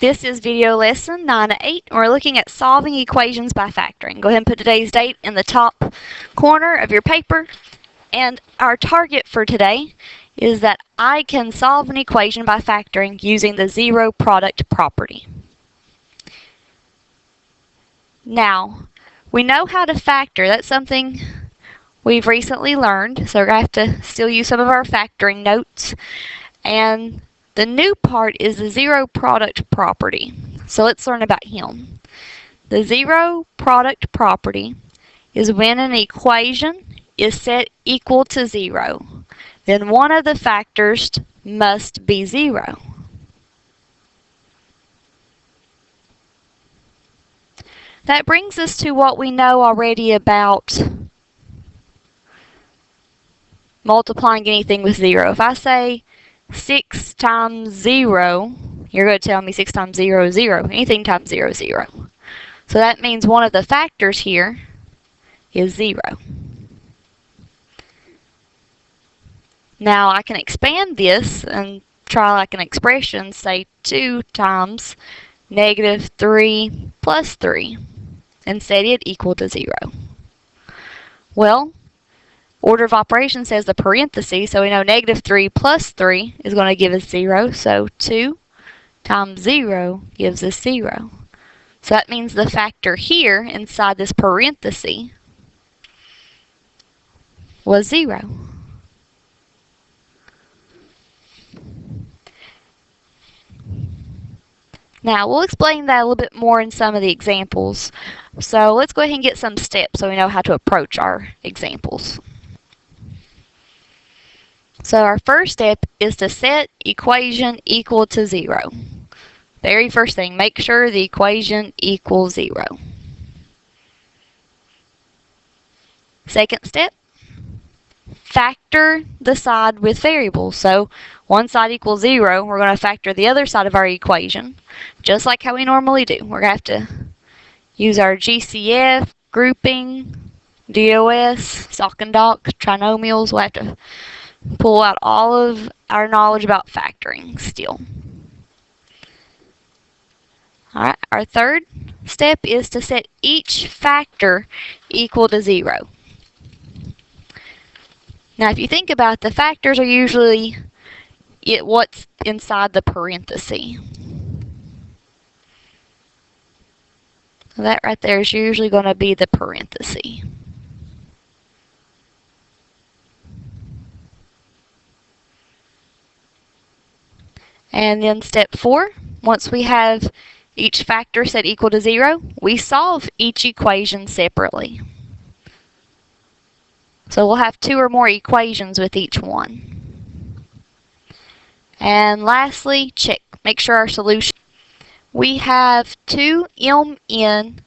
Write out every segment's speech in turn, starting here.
This is video lesson 9-8, and we're looking at solving equations by factoring. Go ahead and put today's date in the top corner of your paper. And our target for today is that I can solve an equation by factoring using the zero product property. Now, we know how to factor. That's something we've recently learned, so we're going to have to still use some of our factoring notes. And the new part is the zero product property. So let's learn about him. The zero product property is when an equation is set equal to 0, then one of the factors must be 0. That brings us to what we know already about multiplying anything with 0. If I say 6 times 0, you're going to tell me 6 times 0 is 0. Anything times 0 is 0. So that means one of the factors here is 0. Now I can expand this and try like an expression, say 2 times negative 3 plus 3, and set it equal to 0. Well, order of operations says the parentheses, so we know negative 3 plus 3 is going to give us 0. So 2 times 0 gives us 0. So that means the factor here inside this parenthesis was 0. Now, we'll explain that a little bit more in some of the examples. So let's go ahead and get some steps so we know how to approach our examples. So our first step is to set equation equal to 0. Very first thing, make sure the equation equals 0. Second step, factor the side with variables. So one side equals 0, we're going to factor the other side of our equation, just like how we normally do. We're going to have to use our GCF, grouping, DOS, sock and dock, trinomials. We'll have to pull out all of our knowledge about factoring still. Alright, our third step is to set each factor equal to 0. Now if you think about it, the factors are usually what's inside the parenthesis. So that right there is usually going to be the parenthesis. And then step 4, once we have each factor set equal to 0, we solve each equation separately. So we'll have 2 or more equations with each one. And lastly, check, make sure our solution. We have 2mn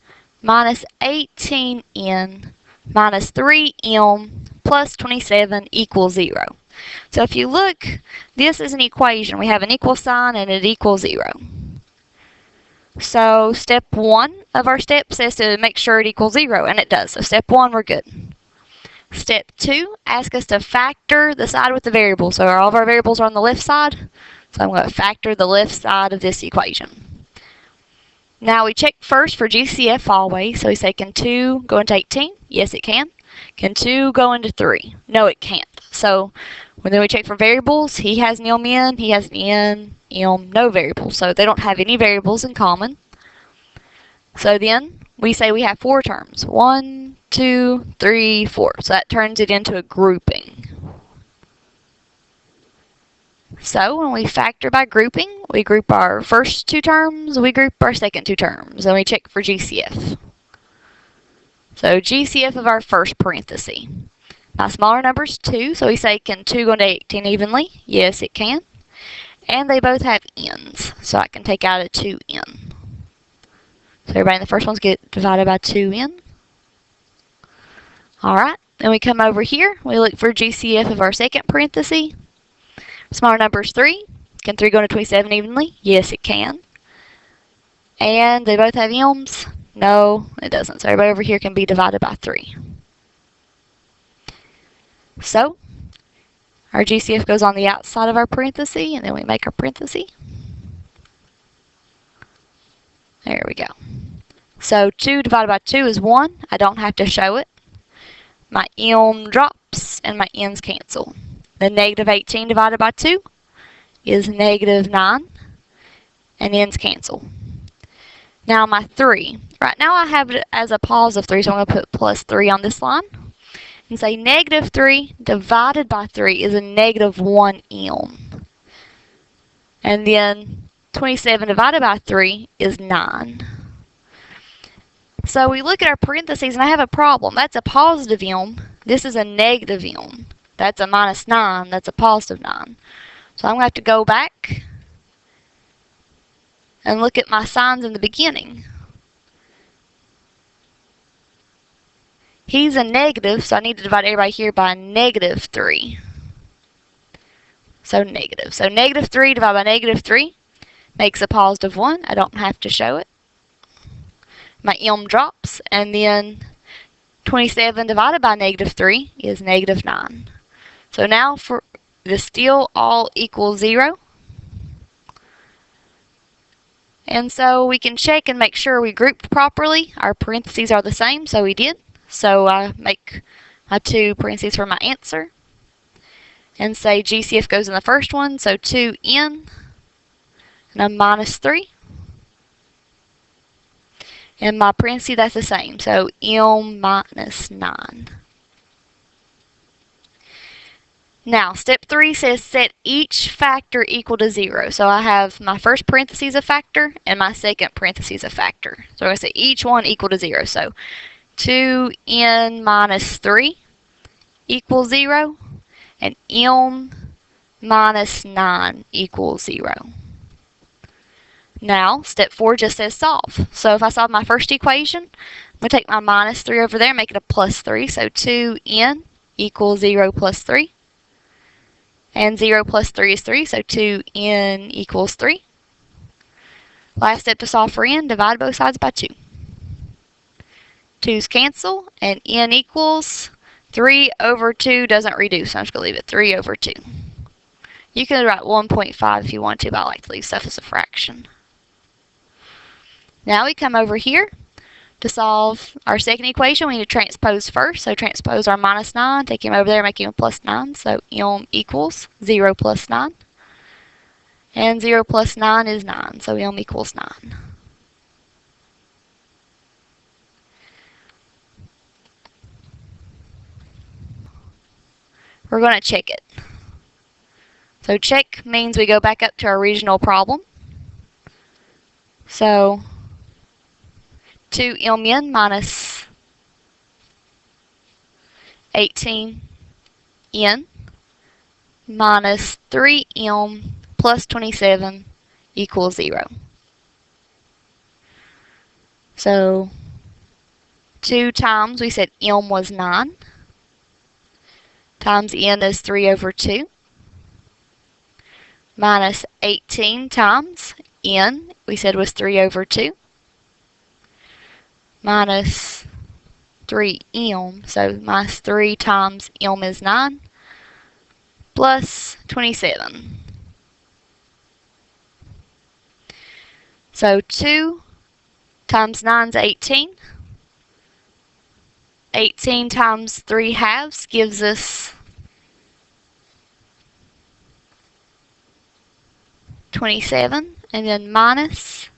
minus 18n minus 3m plus 27 equals 0. So if you look, this is an equation. We have an equal sign and it equals 0. So step 1 of our steps says to make sure it equals 0, and it does. So step 1, we're good. Step 2 asks us to factor the side with the variable. So all of our variables are on the left side. So I'm going to factor the left side of this equation. Now we check first for GCF always. So we say, can 2 go into 18? Yes, it can. Can 2 go into 3? No, it can't. So then we check for variables. He has an m, he has an n, m, no variables. So they don't have any variables in common. So then we say we have 4 terms. 1, 2, 3, 4. So that turns it into a grouping. So when we factor by grouping, we group our first 2 terms, we group our second 2 terms, and we check for GCF. So GCF of our first parenthesis. Now smaller number's 2, so we say, can 2 go into 18 evenly? Yes, it can. And they both have n's, so I can take out a 2n. So everybody in the first ones get divided by 2n. Alright, then we come over here, we look for GCF of our second parenthesis. Smaller number's 3. Can 3 go into 27 evenly? Yes, it can. And they both have m's? No, it doesn't. So everybody over here can be divided by 3. So our GCF goes on the outside of our parenthesis, and then we make our parenthesis. There we go. So 2 divided by 2 is 1. I don't have to show it. My m drops and my n's cancel. The negative 18 divided by 2 is negative 9, and n's cancel. Now my 3. Right now I have it as a positive 3, so I'm going to put plus 3 on this line. And say negative 3 divided by 3 is a negative 1m. And then 27 divided by 3 is 9. So we look at our parentheses and I have a problem. That's a positive m. This is a negative m. That's a minus 9. That's a positive 9. So I'm going to have to go back and look at my signs in the beginning. He's a negative, so I need to divide everybody here by negative 3. So negative. So negative 3 divided by negative 3 makes a positive 1. I don't have to show it. My m drops, and then 27 divided by negative 3 is negative 9. So now for the still all equals 0. And so we can check and make sure we grouped properly. Our parentheses are the same, so we did. So I make my 2 parentheses for my answer. And say GCF goes in the first one, so 2n, and a minus 3. And my parentheses, that's the same, so m minus 9. Now, step 3 says set each factor equal to 0. So I have my first parentheses a factor and my second parentheses a factor. So I say each one equal to 0. So 2n minus 3 equals 0, and m minus 9 equals 0. Now, step 4 just says solve. So if I solve my first equation, I'm going to take my minus 3 over there and make it a plus 3. So 2n equals 0 plus 3. And 0 plus 3 is 3, so 2n equals 3. Last step to solve for n, divide both sides by 2. 2's cancel, and n equals 3 over 2 doesn't reduce, so I'm just going to leave it 3 over 2. You can write 1.5 if you want to, but I like to leave stuff as a fraction. Now we come over here. To solve our second equation, we need to transpose first. So transpose our minus 9, take him over there, make him a plus 9. So m equals 0 plus 9. And 0 plus 9 is 9, so m equals 9. We're going to check it. So check means we go back up to our original problem. So 2mn minus 18n minus 3m plus 27 equals 0. So 2 times, we said m was 9, times n is 3 over 2, minus 18 times n, we said was 3 over 2, minus 3m, so minus 3 times m is 9, plus 27. So 2 times 9 is 18. 18 times 3 halves gives us 27, and then minus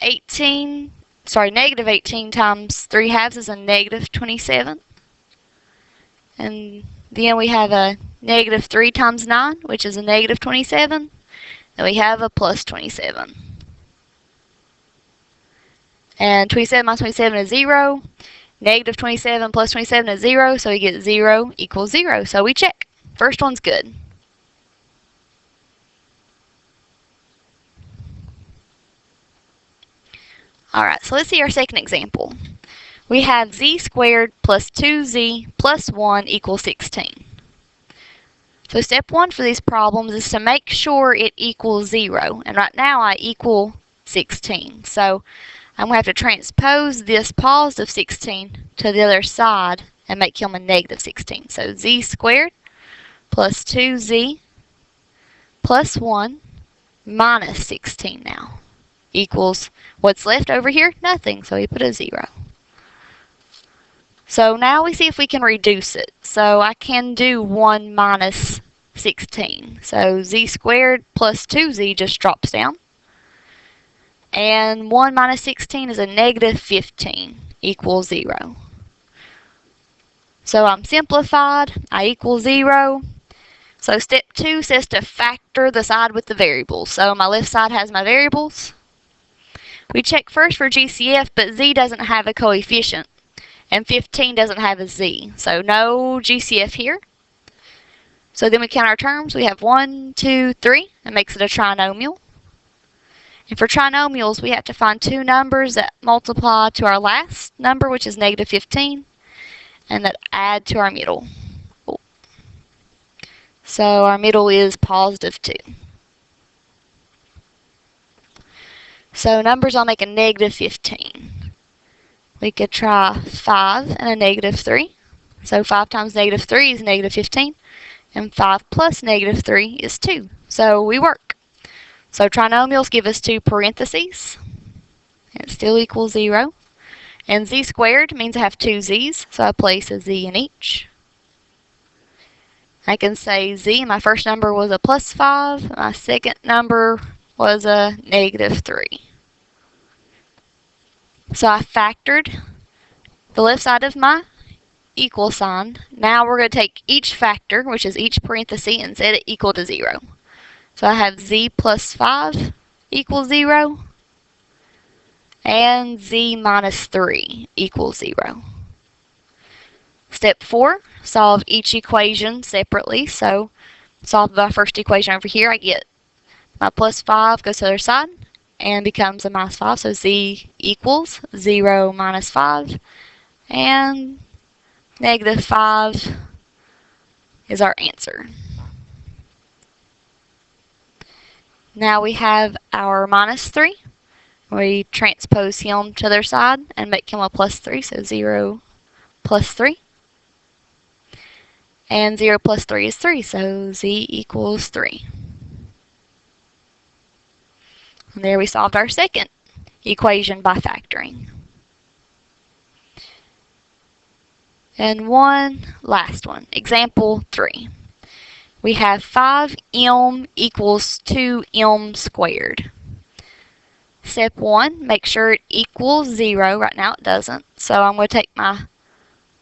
18. Negative 18 times 3 halves is a negative 27. And then we have a negative 3 times 9, which is a negative 27. And we have a plus 27. And 27 minus 27 is 0. Negative 27 plus 27 is 0, so we get 0 equals 0. So we check. First one's good. Alright, so let's see our second example. We have z squared plus 2z plus 1 equals 16. So step 1 for these problems is to make sure it equals 0. And right now I equal 16. So I'm going to have to transpose this positive 16 to the other side and make him a negative 16. So z squared plus 2z plus 1 minus 16 now. equals what's left over here? Nothing, so we put a 0. So now we see if we can reduce it. So I can do 1 minus 16. So z squared plus 2z just drops down. And 1 minus 16 is a negative 15 equals 0. So I'm simplified. I equal 0. So step 2 says to factor the side with the variables. So my left side has my variables. We check first for GCF, but z doesn't have a coefficient. And 15 doesn't have a z. So no GCF here. So then we count our terms. We have 1, 2, 3. That makes it a trinomial. And for trinomials, we have to find two numbers that multiply to our last number, which is negative 15, and that add to our middle. So our middle is positive 2. So numbers I'll make a negative 15. We could try 5 and a negative 3. So 5 times negative 3 is negative 15. And 5 plus negative 3 is 2. So we work. So trinomials give us two parentheses. It still equals 0. And z squared means I have two z's, so I place a z in each. I can say z, my first number was a plus 5. My second number was a negative 3. So I factored the left side of my equal sign. Now we're going to take each factor, which is each parenthesis, and set it equal to 0. So I have z plus 5 equals 0, and z minus 3 equals 0. Step 4, solve each equation separately. So solve my first equation over here. I get my plus 5 goes to the other side and becomes a minus 5. So z equals 0 minus 5, and negative 5 is our answer. Now we have our minus 3. We transpose him to their side and make him a plus 3, so 0 plus 3. And 0 plus 3 is 3, so z equals 3. And there we solved our second equation by factoring. And one last one, example 3. We have 5m equals 2m squared. Step 1, make sure it equals 0. Right now it doesn't. So I'm going to take my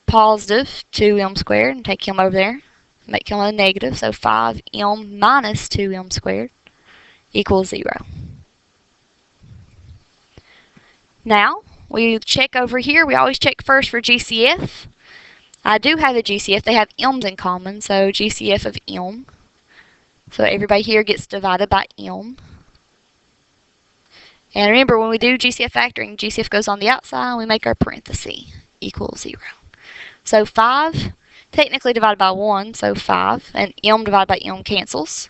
positive 2m squared and take him over there. Make him a negative. So 5m minus 2m squared equals 0. Now we check over here. We always check first for GCF. I do have a GCF. They have m's in common, so GCF of m. So everybody here gets divided by m. And remember, when we do GCF factoring, GCF goes on the outside, and we make our parenthesis equals 0. So 5 technically divided by 1, so 5, and m divided by m cancels.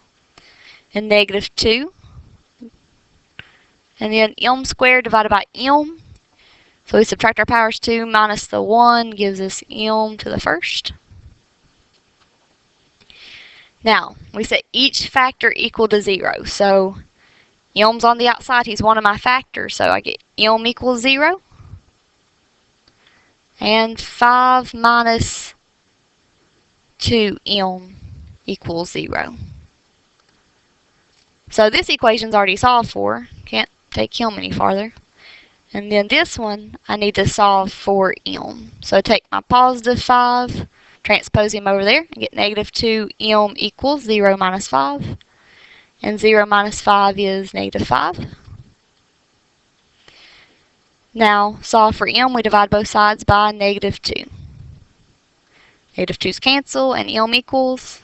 And negative 2. And then m squared divided by m. So we subtract our powers. 2 minus the 1 gives us m to the first. Now, we set each factor equal to 0. So m's on the outside. He's one of my factors. So I get m equals 0. And 5 minus 2m equals 0. So this equation's already solved for. Can't take m any farther. And then this one, I need to solve for m. So take my positive 5, transpose him over there, and get negative 2m equals 0 minus 5. And 0 minus 5 is negative 5. Now, solve for m, we divide both sides by negative 2. Negative 2's cancel, and m equals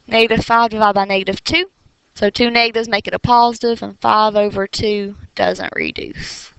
negative 5 divided by negative 2. So two negatives make it a positive, and 5 over 2 doesn't reduce.